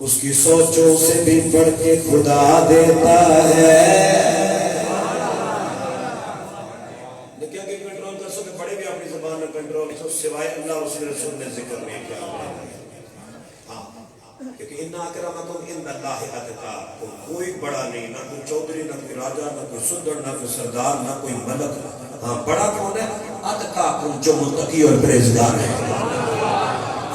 उसकी सोचों से भी बढ़ के खुदा देता है। क्या कि कंट्रोल कर सके, बड़े भी अपनी जुबान में कंट्रोल तो सिवाय अल्लाह उसके रसूल ने जिक्र नहीं किया। हाँ, क्योंकि इन्ना अकरमकुम इंदल्लाहि अतकाकुम, कोई बड़ा नहीं, ना कोई चौधरी, ना कोई राजा, ना कोई सुल्तान, ना कोई सरदार, ना कोई मलक। हाँ, बड़ा कौन है? अतकाकुम, जो मुत्तकी और परहेजगार है।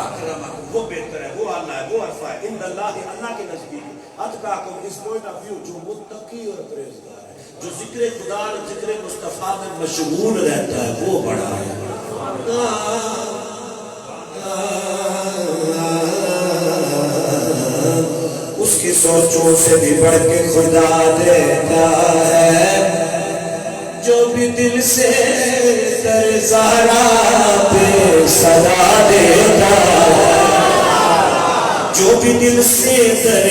अकरमकुम वो बेहतर है, वो अल्लाह है, वो अरफा है। इंदल्लाहि, अल्लाह के नजदीक। अतकाकुम इस पॉइंट ऑफ व्यू जो मुत्तकी और परहेजगार है, जो जिक्र खुदा और जिक्र मुस्तफा में मशगूल रहता है, वो बड़ा है। उसकी सोचों से भी बढ़ के खुदा देता है। जो भी दिल से दर ज़हरा पे सदा देता है, जो भी दिल से दर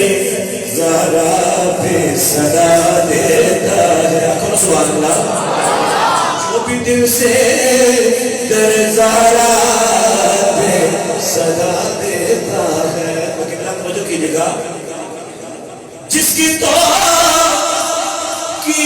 ज़हरा पे सदा देता है। सुभान अल्लाह। जो भी दिल से दर ज़हरा पे सदा देता है। कितना तवज्जो कीजिएगा। जिसकी तो की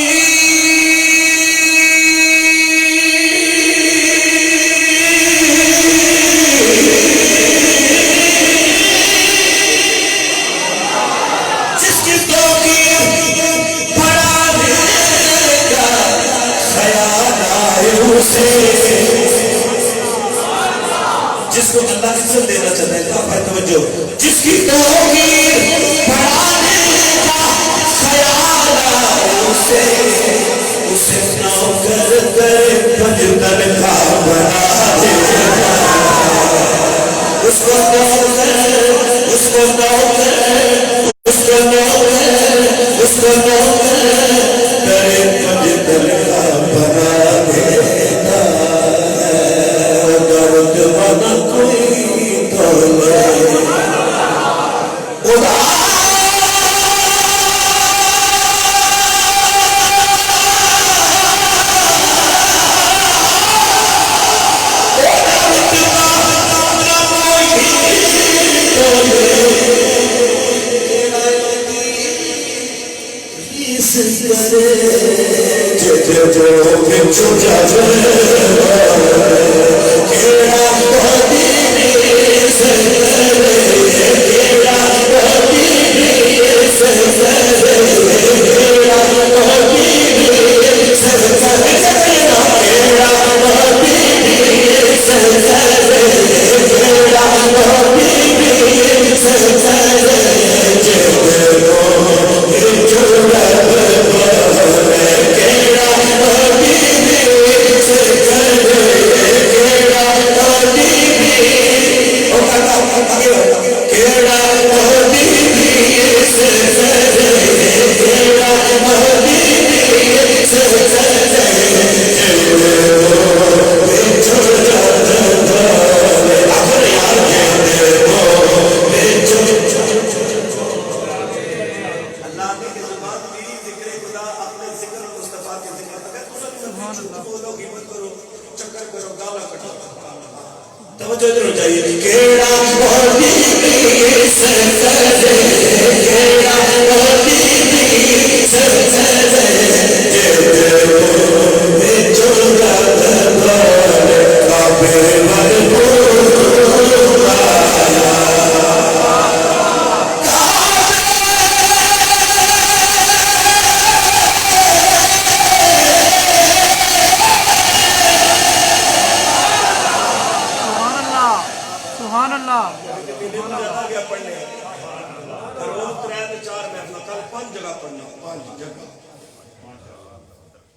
जिसको अल्लाह इज्जत देना चाहता है, तो तवज्जो, जिसकी तौकीर बढ़ाने का ख्याल आए उसे, उसे नौकर कर पंजतन का बना देगा। उसको नौकर, उसको नौकर, उसको नौकर, उसको नौकर कर पंजतन का बना देगा।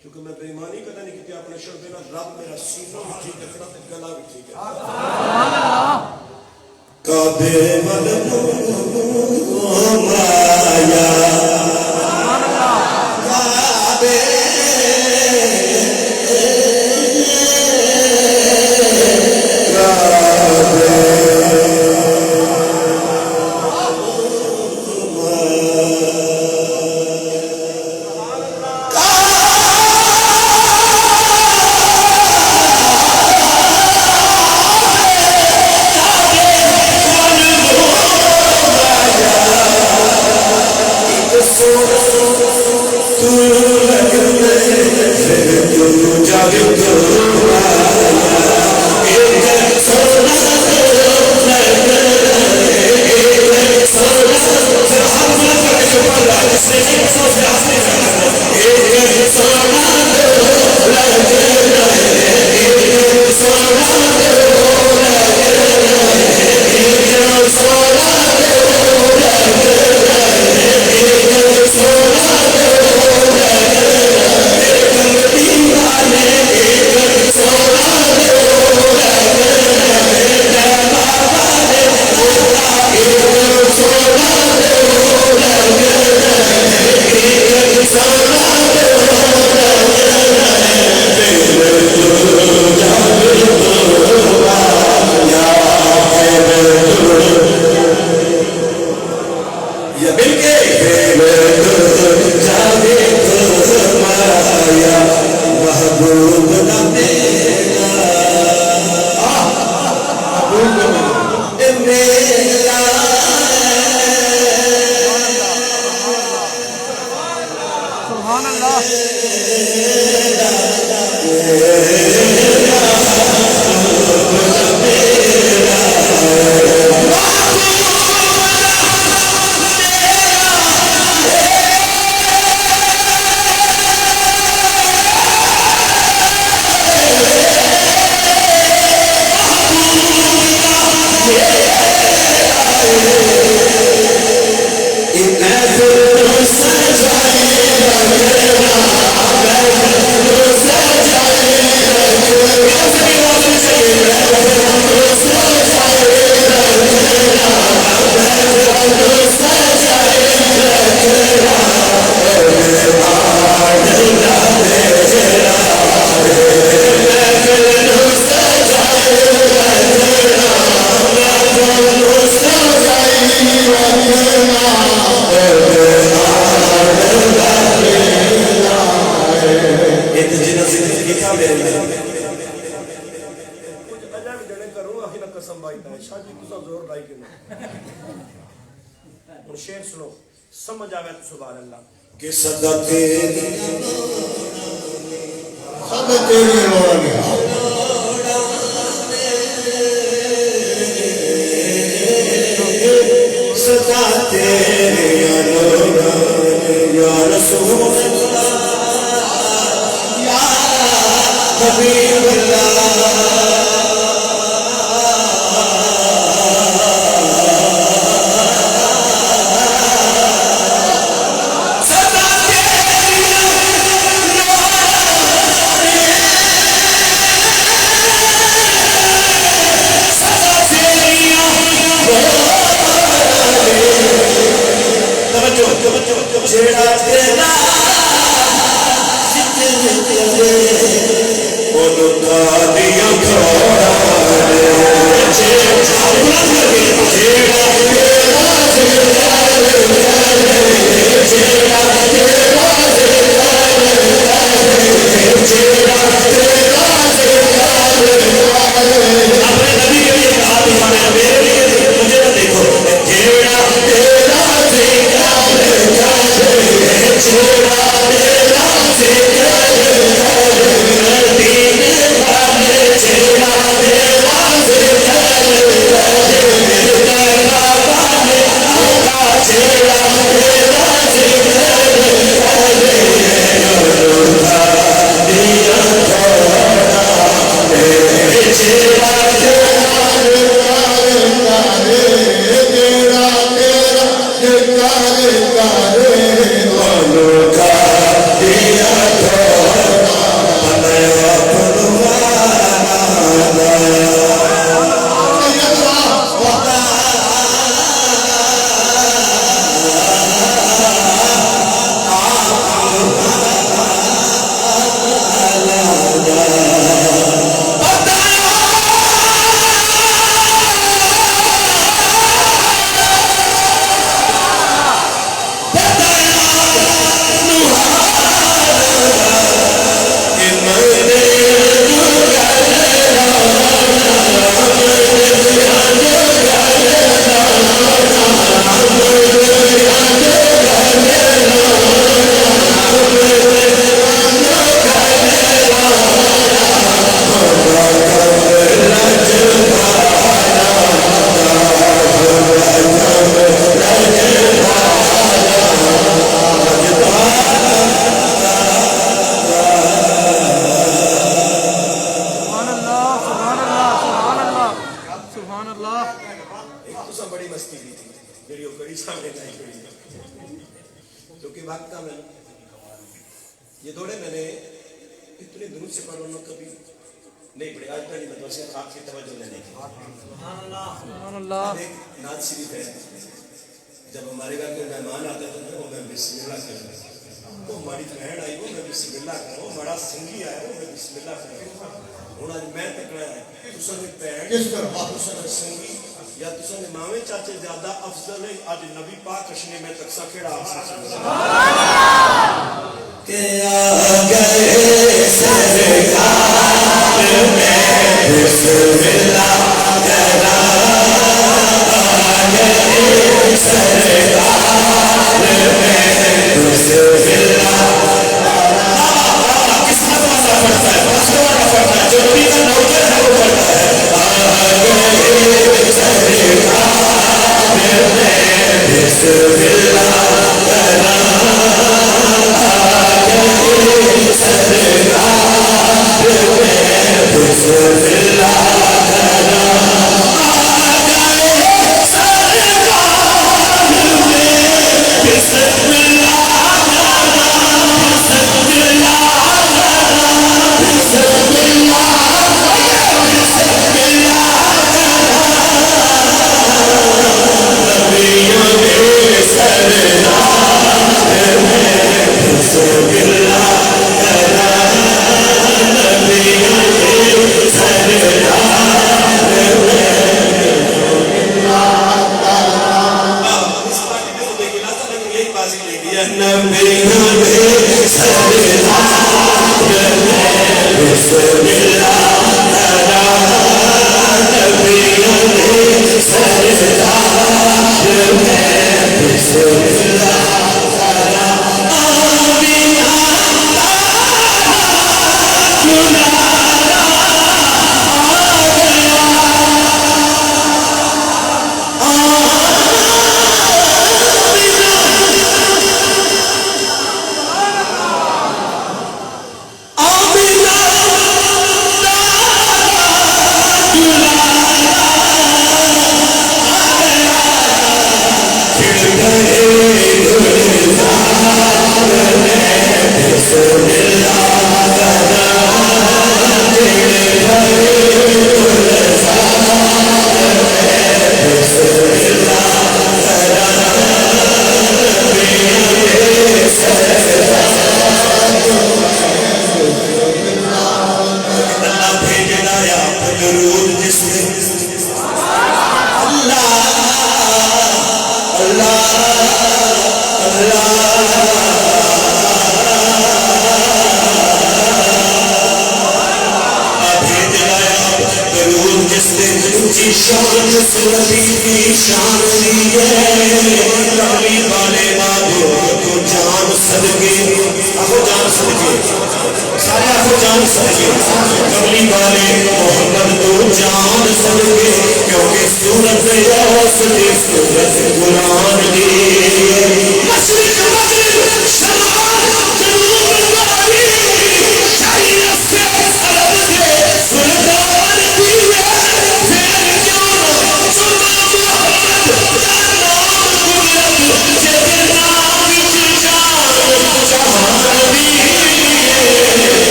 क्योंकि मैं बेईमानी कदा नहीं की अपने शोबे ना, रब मेरा सीना भी ठीक है, गला भी ठीक है। काबे वाल माया काबे या मिलके जावे माया महबूब ना मेरा मेरा सुभान अल्लाह शेर सुनो समझ आवे तो सुभान अल्लाह कि सदा तेरी सदा तेरी सदा तेरे या रसूल अल्लाह या हबीब अल्लाह जेड़ा तेरा बोलो दिया थोड़ा अपने नबी के लिए कहा तुम्हारे मेरे लिए मुझे ना देखो जेड़ा तेरा ये दौड़े मैंने इतने दुरूद से पढ़ उन्होंने कभी नहीं पढ़े आज तक मतलब से आपकी तवज्जो नहीं की। सुभान अल्लाह। एक नात शरीफ है, जब हमारे घर में मेहमान आते थे तो मैं बिस्मिल्लाह करता, तो हमारी बहन आई वो मैं बिस्मिल्लाह करो, बड़ा संगी आया वो मैं बिस्मिल्लाह करो। हूँ अज मैं तकड़ा है तुसां दी भैन किस तरह तुसां दा संगी या तुसा मावे चाचे ज्यादा अफजल है आज नबी पाक कशने में तकसा खेड़ा के आ गए सरकार में बिस्मिल्लाह करा आ गए सरकार में बिस्मिल्लाह किसका मजा पड़ता है उसका मजा पड़ता है जो नबी का नौकर है वो पड़ता है आ गए सरकार में बिस्मिल्लाह करा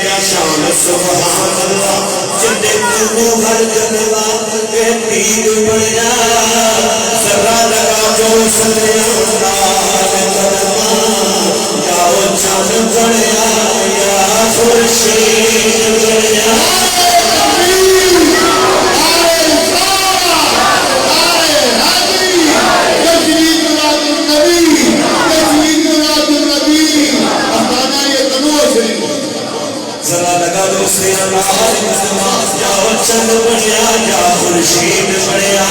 क्या शान सुभान अल्लाह जिंदे तू हर जलवा ए पीर बनया जरा लगा जो सल्ला कदमा जाओ चंद बनया या खुर्शीद बनया जरा लगा दो से जाओ चंद बढ़िया या खुर्शीद बढ़िया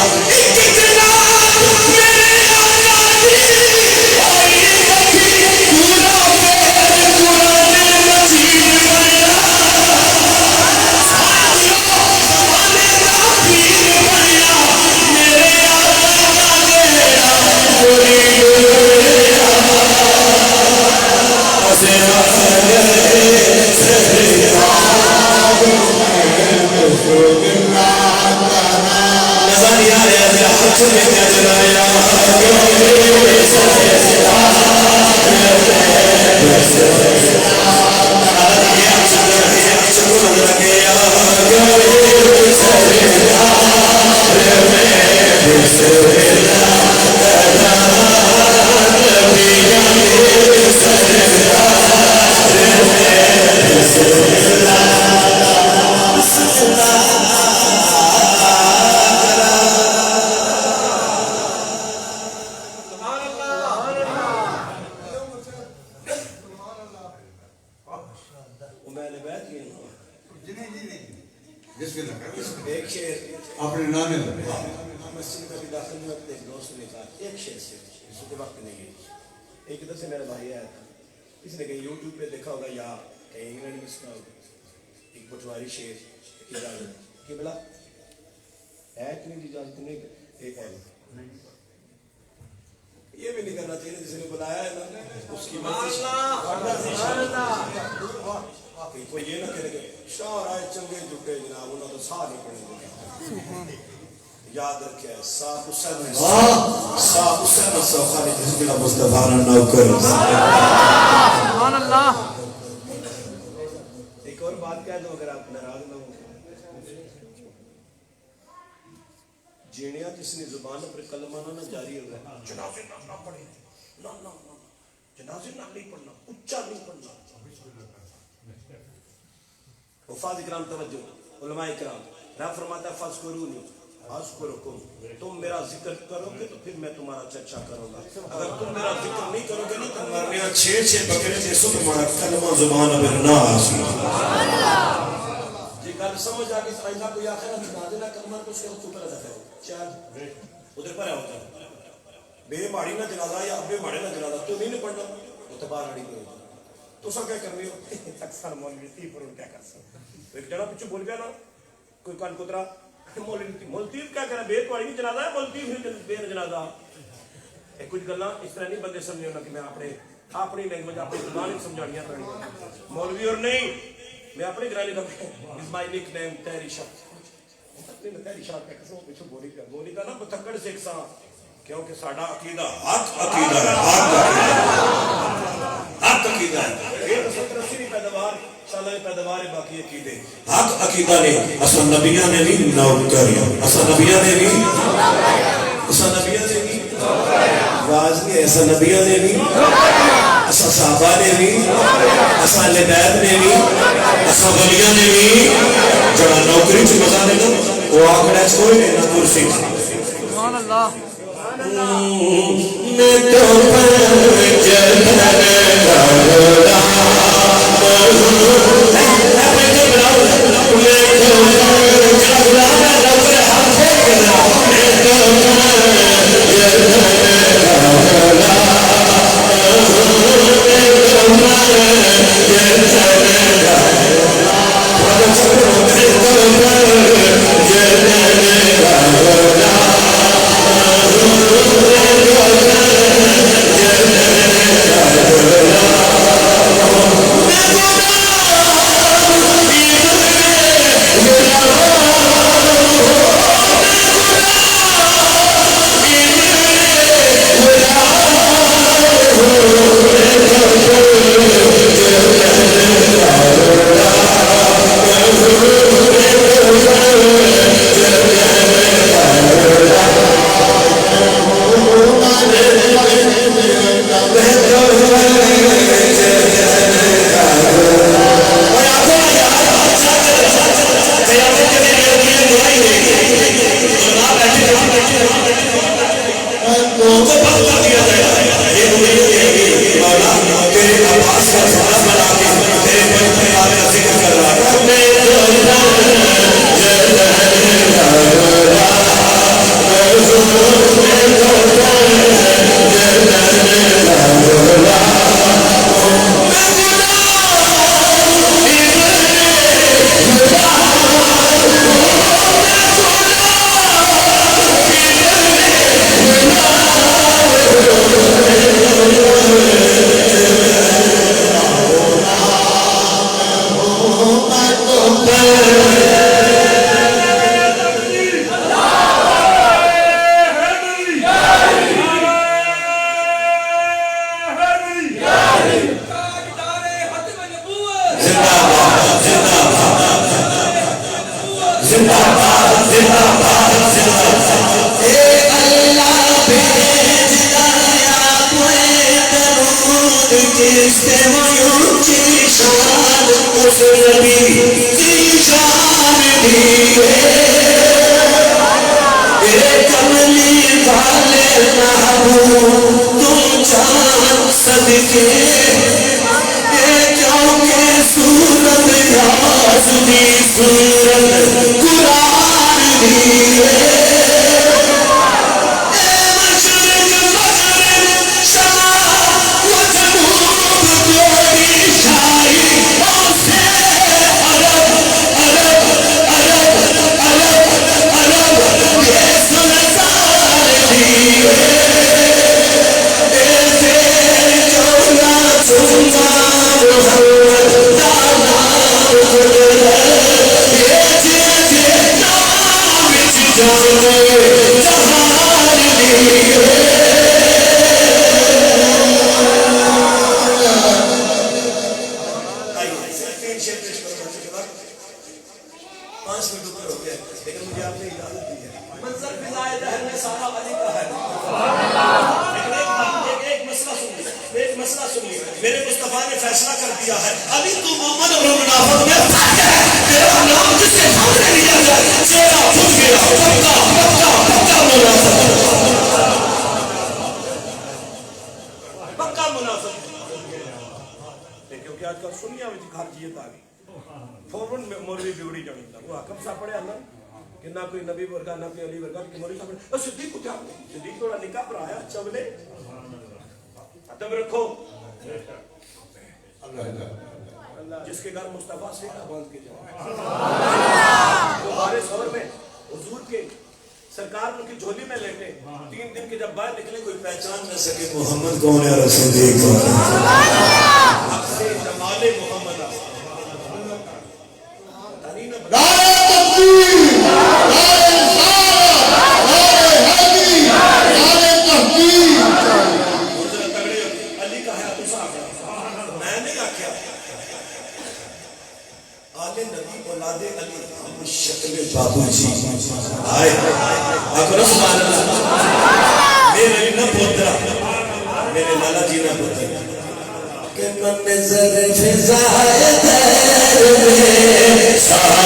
एक शेर अपने नाम में मस्जिद का भी दाखिल हुआ तो एक दोस्त ने कहा एक शेर से इसके वक्त नहीं है एक इधर से मेरा भाई आया था इसने कहीं यूट्यूब पे देखा होगा या कहीं इंग्लैंड में सुना होगा एक पटवारी शेर इजाजत कि बोला है कि नहीं इजाजत नहीं एक है ये भी नहीं करना चाहिए जिसने बुलाया है ना उसकी कोई ये ना करे शार आए चंगे जुटे जनाब उन्होंने तो साह नहीं पड़ेंगे याद रखे साफ हुसैन खाली जिसका मुस्तफा नौकर सुभान अल्लाह एक और बात कह दो अगर आप नाराज ना हो जीनिया जिसने जुबान पर कलमा ना जारी हो गया जनाजे ना पढ़े ना जनाजे ना नहीं पढ़ना उच्चा नहीं पढ़ना वफाद इकराम तवज्जो उलमा इकराम रब फरमाता फज़कुरूनी अज़कुरुकुम तुम मेरा जिक्र करोगे तो फिर मैं तुम्हारा चर्चा करूंगा अगर तुम मेरा जिक्र नहीं करोगे ना तो मरने छे बकरे जैसो तुम्हारा कलमा जुबान पर ना आसी सुभान अल्लाह ये गल समझ आ गई आइंदा कोई आखिर जनाजे ना कलमा तो उसके ऊपर रखा है चार उधर पर होता बे माड़ी ना जनाजा या अबे माड़े ना जनाजा तू नहीं पढ़ना वो तो बाहर अड़ी करो तो सब क्या करनी हो अक्सर मौलवी थी पर क्या कर सकते एक जड़ा पीछे बोल गया ना कोई कान कुतरा मौलवी क्या करा बेत वाली नहीं जनाजा है मौलवी बेर जनाजा एक कुछ गल्ला इस तरह नहीं बंदे समझे ना कि मैं अपनी लैंग्वेज अपनी जुबान समझानियां पड़ी मौलवी और नहीं मैं अपने घराने का इज माय निकनेम तेरी शब्द तेरी शब्द का कसम पीछे बोली का ना बतकड़ से एक सा क्योंकि साडा अकीदा हक अकीदा है हक अकीदा है ये तो 70-80 की पैदावार साल की पैदावार है बाकी अकीदे हक अकीदा ने असल नबियां ने भी नौकर असल नबियां ने भी आवाज नहीं ऐसा नबियां ने भी असा साहबा ने भी असा लिदायत ने भी असा वलियां ने भी जड़ा नौकरी च मजा देना वो आखड़ा कोई नहीं ना कुर्सी सुभान अल्लाह मैं तो जिंदाबाद जिंदाबाद जिंदाबाद ए अल्लाह भेज लाया कोई दरूद जिससे वो ऊंची शान उस नबी की शान दी ए कमली वाले महबूब तुम जान सदके सूरत यासुदी सूरत कुरान दी मशरिक मगरिब शमा व जनूब जोड़ी शाही से अरब अरब अरब अरब अरब ये सुल्तान दी ऐसे चौला चुमा मेरे मुस्तफा ने फैसला कर दिया है अभी तू मोहम्मद और मुनाफिक में फर्क है तेरा नाम जिसके सामने लिया जाए चेहरा फूट गया पक्का पक्का पक्का मुनाफिक पक्का मुनाफिक क्योंकि आजकल सुनिया में खारजियत आ गई फौरन मौलवी बिगड़ी जानी था वो हकम सा पड़े अल्लाह कि ना कोई नबी वर्गा ना कोई अली वर्गा कि मौलवी साहब ने सिद्दीक को क्या सिद्दीक थोड़ा निकाह पर आया चवले तब रखो जिसके घर मुस्तफा से बांध के जाओ हमारे शहर में हुजूर के सरकार उनकी झोली में लेटे 3 दिन के जब बाहर निकले कोई पहचान न सके मोहम्मद कौन है रसूल से जमाले मोहम्मद बाबूजी आए अकरम सुभान अल्लाह मेरे न पोतरा मेरे लाला जी ना पोतरा के मन नजर फिजाए तेरे सारा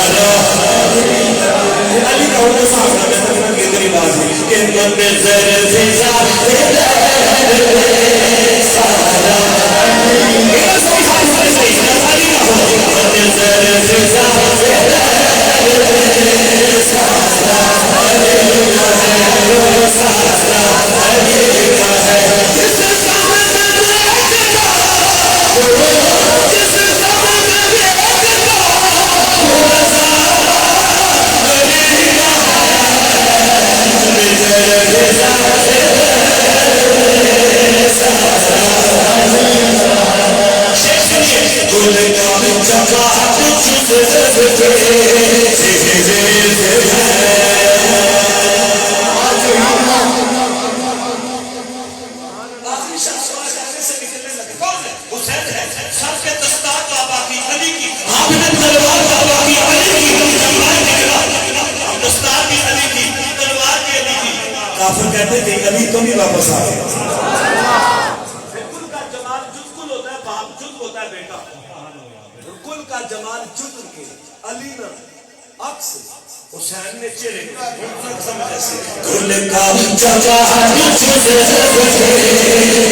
अली का वो साहब मैं तक केंद्री बाजी के मन नजर फिजाए तेरे सारा ये सही सही अली का वो नजर फिजाए कहते थे अभी तो नहीं वापस आ गए कुल का जमाल जुज़कुल होता है बाप जुज़ होता है बेटा कुल का जमाल जुज़ के अली ना अक्स हुसैन ने चेहरे समझ ऐसे कुल का जमाल जुज़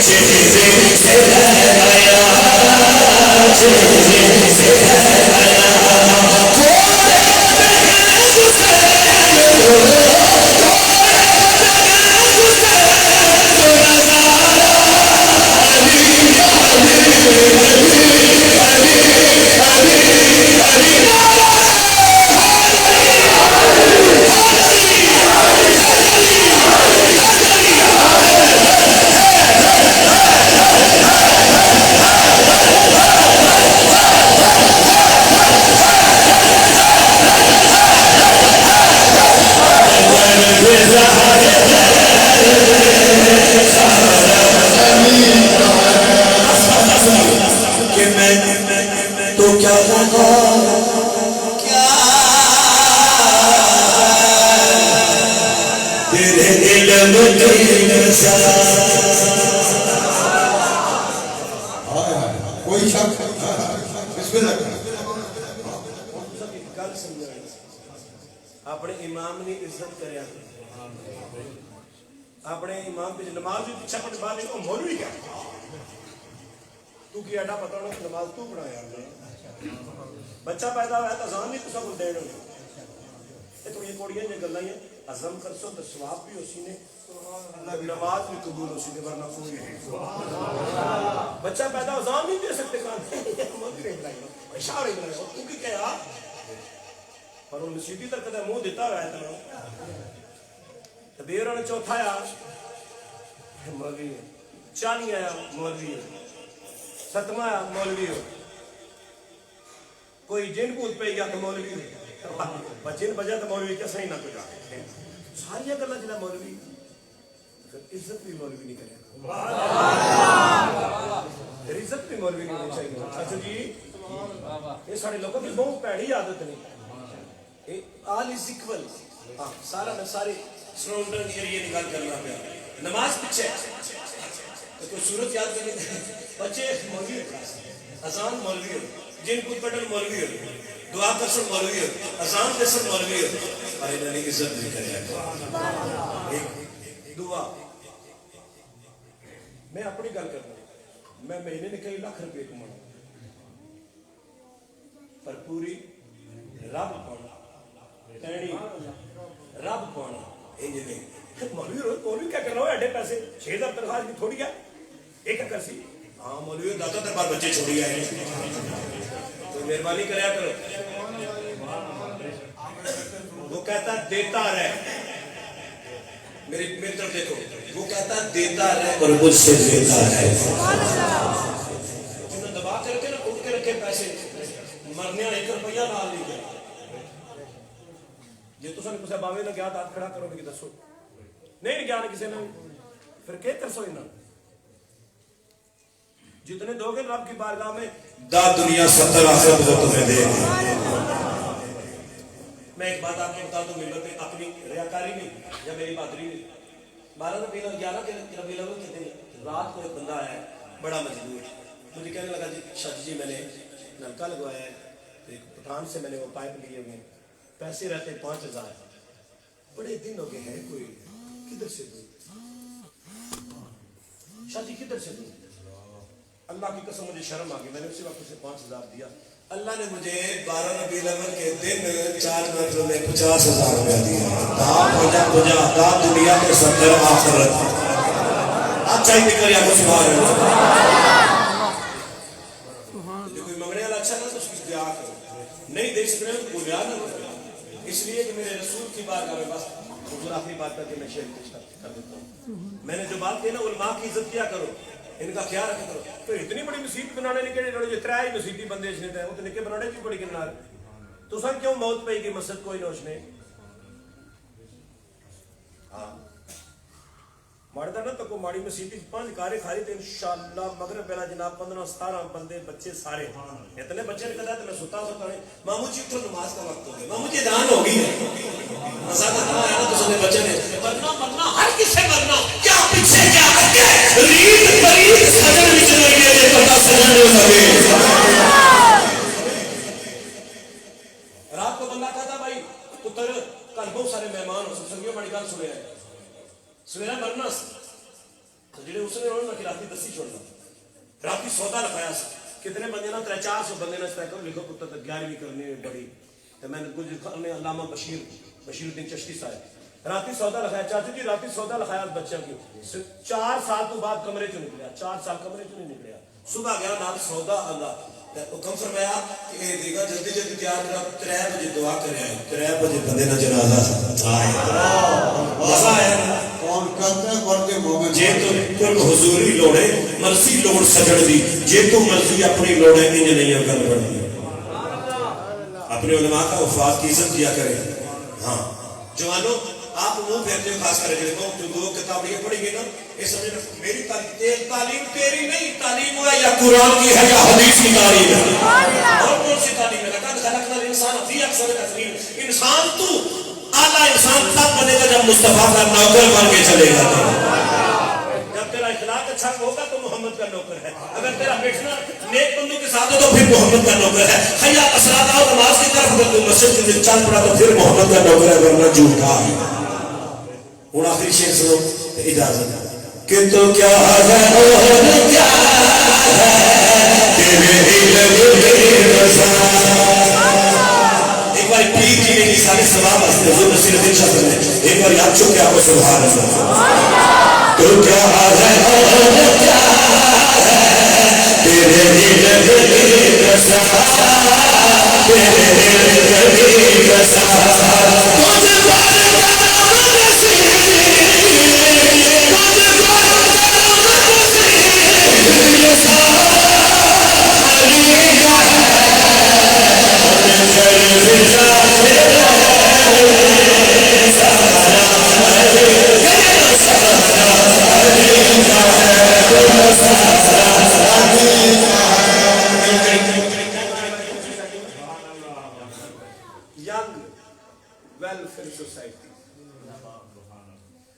चेहरे से आया चेहरे से आया तो क्या लगा क्या कोई शक बिस्मिल्लाह गल समझ अपने इमाम की इज्जत कर अपने इमाम की नमाज भी पीछे अपने बाद मौलवी क्या तू की एडा पता होना नमाज तू पढ़ाया बच्चा पैदा हुआ तो अजान नहीं तुसा को देना ये थोड़ी कोड़ियां जो गल्लां हैं अज़म कर सो तो सवाब भी उसी ने नमाज भी कबूल उसी ने वरना कोई नहीं बच्चा पैदा अजान नहीं दे सकते कान मौलवी नहीं बुलाया इशारे बुलाया तू की क्या पर उन सीधी तक कदे मुंह देता हुआ है तो देर ने चौथा आया मौलवी चाली आया मौलवी सतमा आया मौलवी कोई जिन भूत पे गया तो मौलवी जिन बजा तो मौलवी क्या सही ना कुछ सारिया गल्लां जिला मौलवी फिर इज्जत भी मौलवी नहीं करे इज्जत भी मौलवी नहीं होनी चाहिए अच्छा जी ये सारे लोगों की बहुत भैड़ी आदत नहीं all is equal हाँ सारा मैं सारे सराउंडिंग एरिया निकाल करना पे नमाज पीछे तो कोई सूरत याद करने बच्चे मौलवी अजान मौलवी हो जिन कुछ पढ़न मौलवी हो दुआ करसन मौलवी हो अजान देसन मौलवी हो और इन्होंने इज्जत नहीं करी एक दुआ मैं अपनी गल करना मैं महीने में कई लाख रुपए कमाना पर पूरी रब पाना तैनी रब पाना इंज नहीं मौलवी क्या कर रहा हो एडे पैसे 6,000 तनख्वाह की थोड़ी है एक कर सी हाँ मौलवी दादा दरबार बच्चे छोड़ी आए तो मेहरबानी कराया करो वो कहता देता रहे मेरी तरफ देखो वो कहता देता रहे और मुझसे देता रहे जिन्हें दबा करके ना उठ के रखे पैसे मरने 1 रुपया ना ले गया जे तुसा ने कुछ बावे ना गया हाथ खड़ा करो कि दसो नहीं गया ना किसी ने फिर क्या कर सो इना जितने दोगे रब की बारगाह में दा दुनिया 70 आखिरत वो तुम्हें देगी मैं एक बात आपको बता दूं मिंबर पे अपनी रियाकारी नहीं या मेरी बादरी नहीं 12 रबीउल 11 के रबीउल अव्वल के दिन रात को एक बंदा आया बड़ा मजबूर मुझे कहने लगा जी शाह जी मैंने नलका लगवाया है तो एक पठान से मैंने वो पाइप लिए हुए पैसे रहते 5,000 बड़े दिन हो गए हैं कोई किधर से दूं शाह जी किधर से दूं अल्लाह की कसम मुझे शर्म आ गई मैंने उसी वक्त उसे 5,000 दिया अल्लाह ने मुझे 12 रबीउल अव्वल के दिन 4 मिनट में 50,000 रुपया दिया दा दुनिया के 70 आखिरत अच्छा ही निकल या सुभान अल्लाह कोई मंगने वाला अच्छा ना तो उसकी दुआ करो नहीं दे सकते तो बुला ना इसलिए कि मेरे रसूल की बात में बस हुजूर आखिरी बात करके मैं शेयर कर देता हूँ मैंने जो बात की ना उलमा की इज्जत किया करो इनका ख्याल रखा करो तो इतनी बड़ी मसीत बनाने निकले जो 3 मसीती बंदे इसने थे वो तो निके बनाने की बड़ी गिरनार तो सब क्यों मौत पई कि मस्जिद कोई ना उसने हाँ मारदा ना तो को माड़ी मसीती 5 कारे खाली तो इंशाअल्लाह मगरिब पहला जनाब 15-17 बंदे बच्चे सारे इतने बच्चे ने कहा तो मैं सुता मामू जी उठो नमाज का वक्त हो गया मामू जी दान हो गई है मजा करना आया ना तो सुने बच्चे ने मरना हर किसे मरना क्या पीछे क्या आगे रीत परीत सजन विच लगे जे पता सजन हो सके रात को बंदा कहता भाई पुत्र कल बहुत सारे मेहमान हो संगियों बड़ी गल सुने है सवेरा मरना तो जेडे उसने उन्होंने कि राती दसी छोड़ना राती सौदा लिखाया कितने बंदे ना 300-400 बंदे ने तय करो लिखो पुत्र तो 11वीं करनी बड़ी तो मैंने कुछ अल्लामा बशीरुद्दीन चिश्ती साहब राती सौदा लिखाया चाचू जी राती सौदा लिखाया बच्चों की 4 साल तो बाद कमरे चो निकलिया 4 साल कमरे चो नहीं निकलिया सुबह गया नाल सौदा अल्लाह हुक्म फरमाया कि ए देगा जल्दी जल्दी तैयार करा 3 बजे दुआ करे 3 बजे बंदे ना जनाजा मजा आया कौन कहते हैं वर्दे मोमिन जे तो कुल हुजूरी लोड़े मर्जी लोड़ सजण दी जे तो मर्जी अपनी लोड़े इंज नहीं गल बनदी अपने उलमा का वफात की इज्जत किया करे हाँ जवानों आप मुंह फेरते हो खास करके देखो जो 2 किताब ये पढ़ी गई ना ये समझ मेरी तालीम तेरी नहीं तालीम है या कुरान की है या हदीस की तालीम है और कौन सी तालीम है लक़द खलक़नल इंसान फी अहसन तक़वीम इंसान तू आला इंसान तब बनेगा जब मुस्तफा का नौकर बन के चलेगा फरमा दो तो फिर मोहम्मद का नौकर है। हया असलात आओ नमाज की तरफ, अगर तुम मस्जिद के चल पड़ा तो फिर मोहम्मद का नौकर है, वरना झूठा है। हूँ आखिरी शेर सुनो इजाजत कि तो क्या है और क्या है तेरे इल्म रज़ा। एक बार पीर की मेरी सारे सवाब हस्ते हुजूर नसीरुद्दीन शाह साहब ने एक बार याद चुके आपको सुभान अल्लाह। तो क्या है और क्या है तेरे इल्म रज़ा, तेरे इल्म रज़ा तुझ यंग वेलफेयर सोसाइटी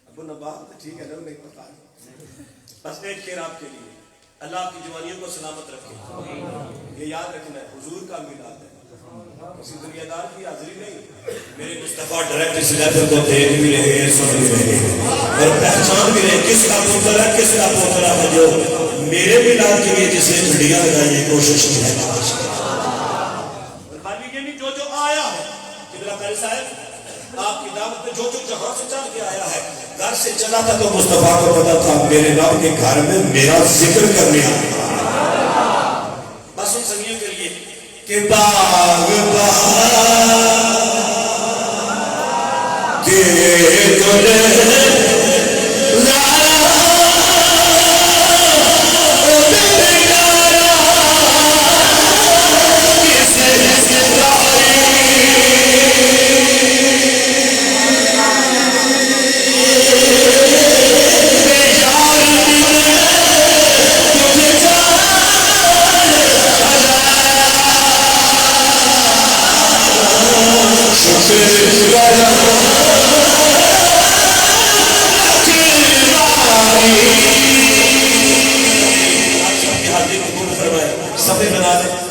अबू नबाह ठीक है ना, नहीं पता बस एक शेर आपके लिए, अल्लाह की जवानियों को सलामत रखे। ये याद रखना है हुजूर का मिलाद है, किसी दुनियादार की हाजिरी नहीं। मेरे मुस्तफा डायरेक्ट इस लेवल को देख भी रहे हैं, सुन भी रहे हैं और पहचान भी रहे किसका पोतरा है, किसका पोतरा है जो मेरे मिलाद के लिए जिसने घड़ियां लगाई कोशिश की है। खाली ये नहीं, जो जो आया है किबला कारी साहब आपकी दावत पे जो जो जहां से चल के आया है, घर से चला था तो मुस्तफा को पता था मेरे रब के घर में मेरा जिक्र करने आया। बस उन संगियों के लिए कि बाग के गुल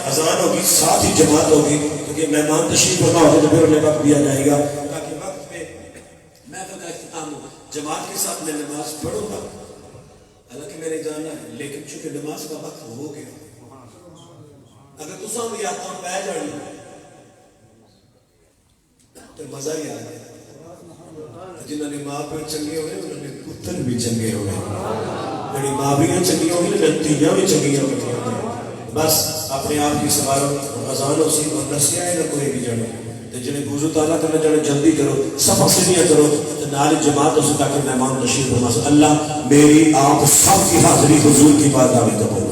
अजान होगी, साथ ही जमात होगी, क्योंकि मेहमान तशरीफ फरमा होते तो फिर उन्हें वक्त दिया जाएगा ताकि वक्त पे महफिल का इख्तिताम हो। जमात के साथ मैं नमाज पढ़ूंगा, हालांकि मैंने जाना है, लेकिन चूंकि नमाज का वक्त हो गया, अगर तुसा भी आता पै जानी तो मजा ही आ गया। जिन्होंने मां प्यो चंगे हुए उन्होंने पुत्र भी चंगे हुए, मेरी मां भी चंगी होगी, नतीजा भी चंगियां होगी। बस अपने आप की सवारो अजान हो सी और दसिया है ना कोई भी जाने तो जिन्हें बुजू ताला करना जाने जल्दी करो, सफा सीधियां करो तो नाल जमात हो ताकि मेहमान तशरीफ फरमा सके। अल्लाह मेरी आप सब की हाजिरी हुजूर की बारगाह में कबूल।